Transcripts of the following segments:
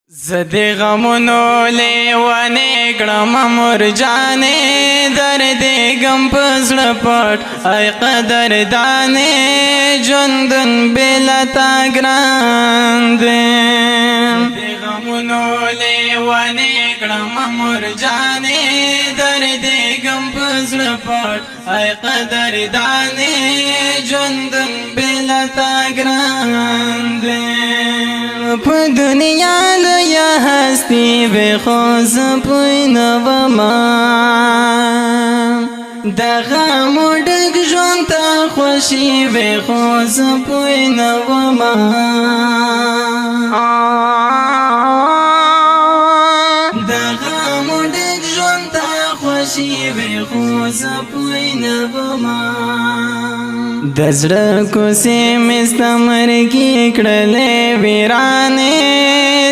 زدی غمونو لیوانی گرم مرجانی دردی گم پزل پٹ ای قدر دانی جندن بلتا گراندی زدی غمونو لیوانی گرم مرجانی دردی گم پزل پٹ ای قدر دانی جندن بلتا گراندی په دنیا لیا هستی به خوز پوینه و ما دغه مډک ژوند ته خوشي به خوز پوینه و ما دغه مډک ژوند ته خوشي به خوز پوینه و ما د زړه کوڅې مې ستا مرګي کړلې ویرانې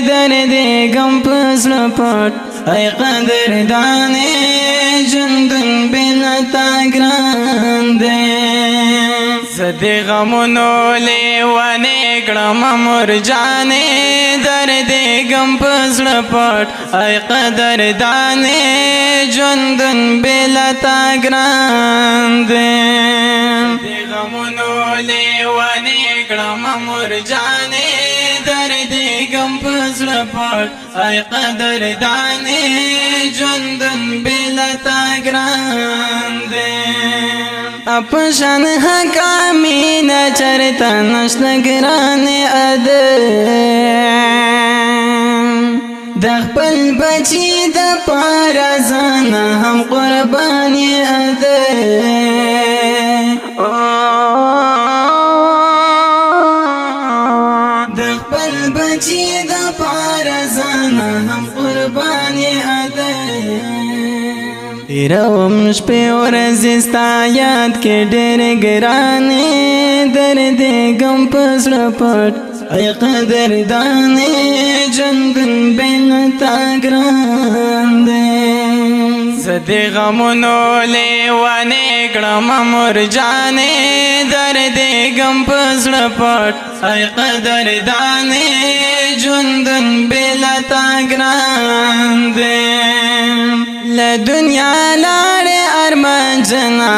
دردې غم په زړه پټ ای قدردانې ژوندون بېله تا ګران دی زه د غمونو لیونې کړم مرجانې دردې غم په زړه پټ ای قدردانې ژوندون بېله تا ګران دی غمونو لیوانی گرم مرجانی دردی گم پزل پاک ای قدر دانی جندن بلتا گراندی اپشان حکامی نچرتا نشت گرانی دخپل بچی د پارا زانا هم قربانی دخپل بچی د پارا زانا هم قربانی تیروم شپې ورځې ستا یاد کې ډېر ګرانې دردې غم په زړه پټ ای قدردانې ژوندون بېله تا ګران دی زه د غمونو لیونې کړم مرجانې دردې غم په زړه پټ ای قدردانې ژوندون بېله تا ګران دی له دنیا لاړې ارمان جنا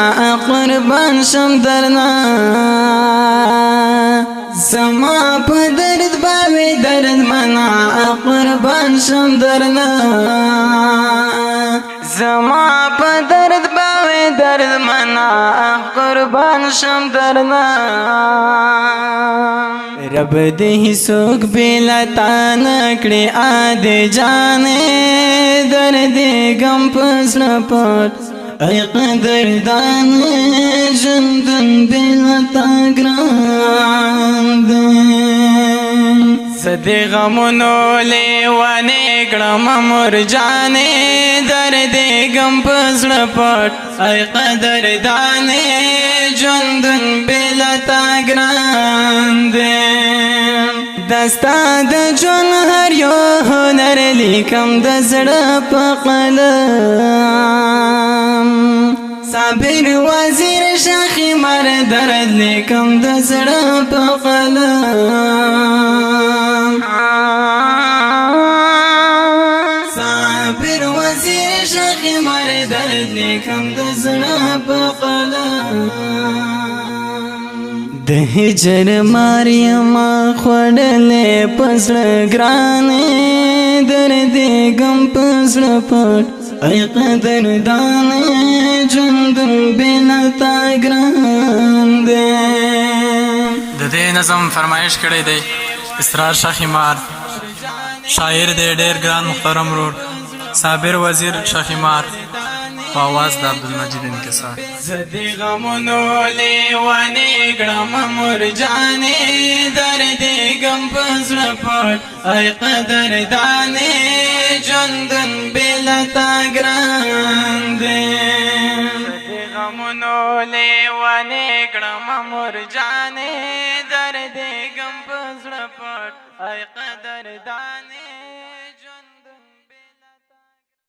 قربان شم درنا زما په درد باوی درد منا قربان شم درنا زما په درد باوی درد منا قربان شم درنا رب دې هیڅوک بېله تا نه کړي عادي جانې دردې غم په زړه پټ ای قدردانې ژوندون بېله تا ګران دی زه د غمونو لیونې کړم مرجانې دردې غم په زړه پټ ای قدردانې ژوندون بېله تا ګران دی دستا د ژوند هر یو هنر لیکم د زړه په قلم صابر وزیر شاخی مر درد لیکم د زړه په قلم صابر وزیر شاخی مر درد لیکم د زړه په قلم د هجر ماریم خوړلې پزړه ګرانې دردې غم پزړه پټ ای قدردانې ژوندون بېله تا ګران دی د دې نظم فرمایش کړی دی اسرار شاخیمار شاعر دی ډېر ګران محترم ورور صابر وزیر شاخیمار په آواز د عبدالمجید انکسار زه د غمونو لیونې کړم مرجانې دردې غم په زړه پټ ای قدردانې ژوندون بېله تا ګران دی زه د غمونو لیونې کړم مرجانې دردې غم په زړه پټ ای قدردانې